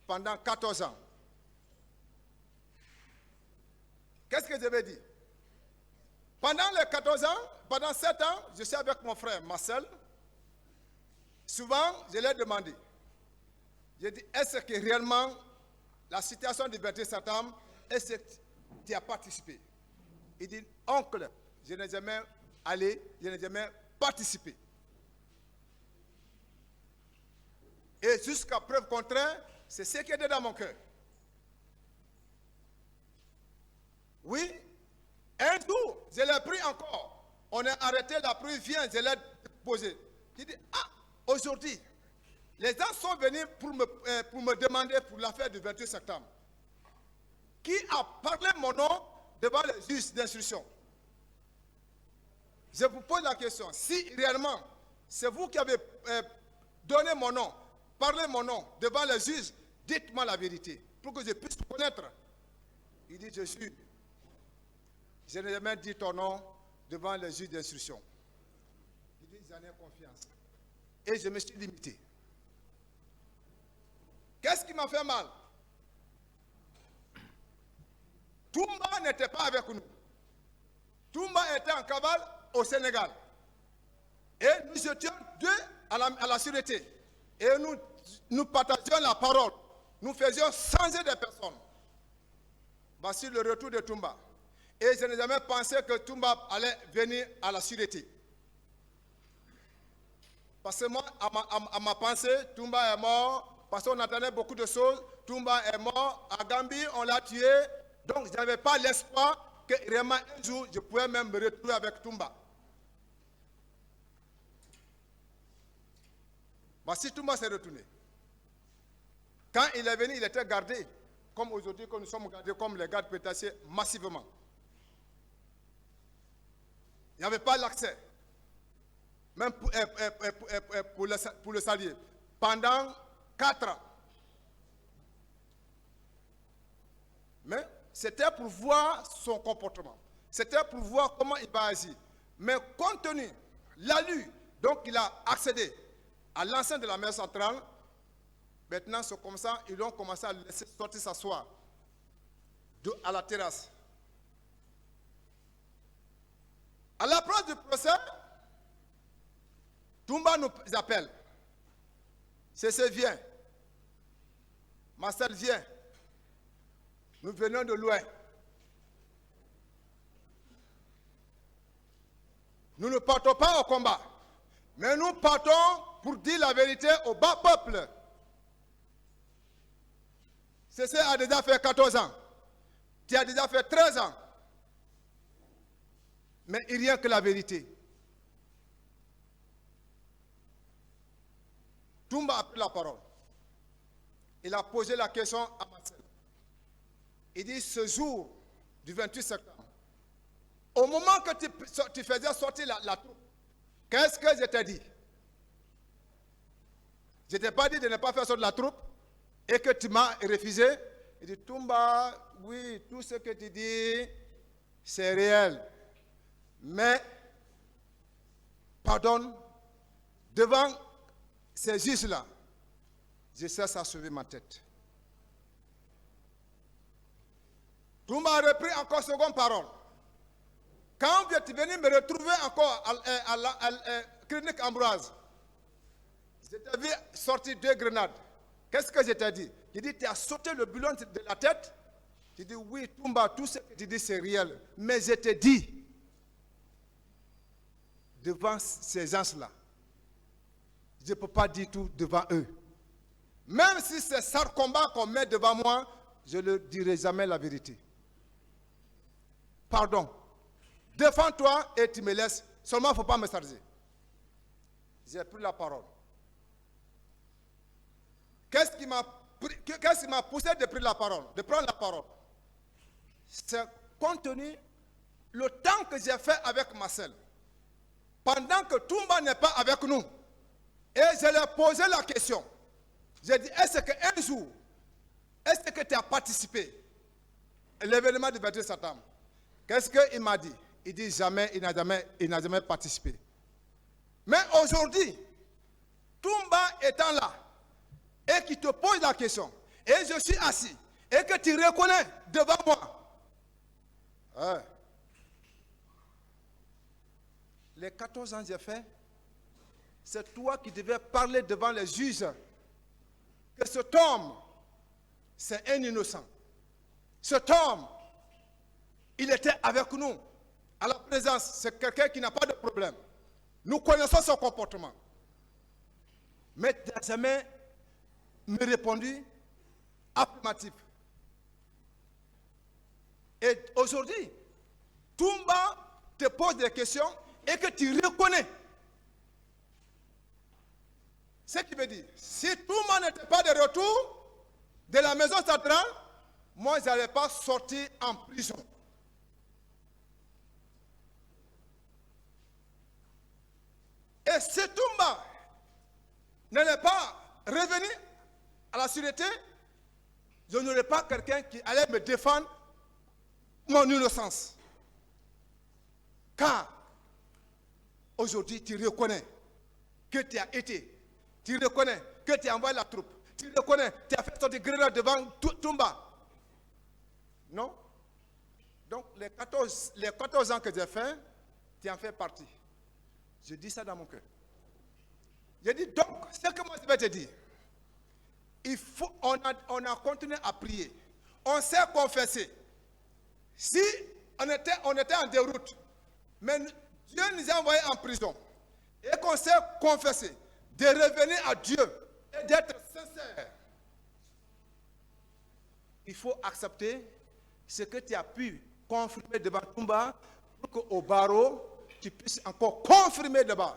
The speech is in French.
pendant 14 ans. Qu'est-ce que je vais dire? Pendant les 14 ans, pendant 7 ans, je suis avec mon frère Marcel. Souvent, je l'ai demandé. J'ai dit, est-ce que réellement la situation du 28 septembre, est-ce que tu as participé? Il dit, oncle, je n'ai jamais allé, je n'ai jamais participé. Et jusqu'à preuve contraire, c'est ce qui est dans mon cœur. Oui, un jour, je l'ai pris encore. On a arrêté, la pluie vient, je l'ai posé. Je dis, aujourd'hui, les gens sont venus pour me demander pour l'affaire du 28 septembre. Qui a parlé mon nom devant les juges d'instruction? Je vous pose la question, si réellement c'est vous qui avez donné mon nom, parlé mon nom devant les juges, dites-moi la vérité, pour que je puisse connaître. Il dit, je n'ai jamais dit ton nom devant les juges d'instruction. Il dit, j'en ai confiance. Et je me suis limité. Qu'est-ce qui m'a fait mal? Toumba n'était pas avec nous. Toumba était en cavale au Sénégal. Et nous étions deux à la sûreté. Et nous partagions la parole. Nous faisions changer de personnes. Voici le retour de Toumba. Et je n'ai jamais pensé que Toumba allait venir à la sûreté. Parce que moi, à ma pensée, Toumba est mort, parce qu'on entendait beaucoup de choses. Toumba est mort, à Gambie, on l'a tué. Donc, je n'avais pas l'espoir que vraiment un jour, je pouvais même me retrouver avec Toumba. Voici, Toumba s'est retourné. Quand il est venu, il était gardé, comme aujourd'hui, que nous sommes gardés comme les gardes pénitentiaires, massivement. Il n'y avait pas l'accès, même pour le saluer, pendant 4 ans. Mais c'était pour voir son comportement. C'était pour voir comment il va agir. Mais compte tenu, l'alu, donc il a accédé à l'enceinte de la maison centrale. Maintenant, c'est comme ça, ils ont commencé à le laisser sortir s'asseoir à la terrasse. À l'approche du procès, Toumba nous appelle. Cessez, viens. Marcel, viens. Nous venons de loin. Nous ne partons pas au combat, mais nous partons pour dire la vérité au bas peuple. Cessez a déjà fait 14 ans. Tu as déjà fait 13 ans. Mais il n'y a que la vérité. Toumba a pris la parole. Il a posé la question à Marcel. Il dit, ce jour du 28 septembre, au moment que tu faisais sortir la troupe, qu'est-ce que je t'ai dit? Je ne t'ai pas dit de ne pas faire sortir la troupe et que tu m'as refusé. Il dit, Toumba, oui, tout ce que tu dis, c'est réel. Mais, pardonne, devant ces juges-là, je cesse à sauver ma tête. Toumba a repris encore seconde parole. Quand tu es venu me retrouver encore à la clinique Ambroise, je t'ai vu sortir 2 grenades. Qu'est-ce que je t'ai dit? J'ai dit, tu as sauté le boulon de la tête. J'ai dit, oui, Toumba, tout ce que tu dis, c'est réel. Mais je t'ai dit, devant ces gens-là, je ne peux pas dire tout devant eux. Même si c'est ça le combat qu'on met devant moi, je ne dirai jamais la vérité. Pardon. Défends-toi et tu me laisses. Seulement, il ne faut pas me charger. J'ai pris la parole. Qu'est-ce qui m'a poussé de prendre la parole? C'est compte tenu le temps que j'ai fait avec Marcel. Pendant que Toumba n'est pas avec nous. Et je lui ai posé la question. J'ai dit, est-ce qu'un jour, est-ce que tu as participé à l'événement du 28 septembre? Qu'est-ce qu'il m'a dit? Il dit jamais, il n'a jamais participé. Mais aujourd'hui, Toumba étant là, et qui te pose la question, et je suis assis, et que tu reconnais devant moi, les 14 ans que j'ai fait, c'est toi qui devais parler devant les juges que cet homme, c'est un innocent. Cet homme, il était avec nous. À la présence, c'est quelqu'un qui n'a pas de problème. Nous connaissons son comportement. Mais tu n'as jamais me répondu affirmatif. Et aujourd'hui, Toumba te pose des questions et que tu reconnais. Ce qui veut dire, si Toumba n'était pas de retour de la maison centrale, moi, je n'allais pas sortir en prison. Et si Toumba n'allait pas revenir à la sûreté, je n'aurais pas quelqu'un qui allait me défendre mon innocence. Car aujourd'hui, tu reconnais que tu as été, tu reconnais que tu as envoyé la troupe, tu reconnais, tu as fait sortir guerrier devant Toumba. Non? Donc, les 14 ans que j'ai fait, tu en fais partie. Je dis ça dans mon cœur. Je dis donc, ce que moi je vais te dire, on a continué à prier. On s'est confessé. Si on était en déroute, mais Dieu nous a envoyés en prison, et qu'on s'est confessé de revenir à Dieu et d'être sincère, il faut accepter ce que tu as pu confirmer devant Toumba pour qu'au barreau, tu puisses encore confirmer devant.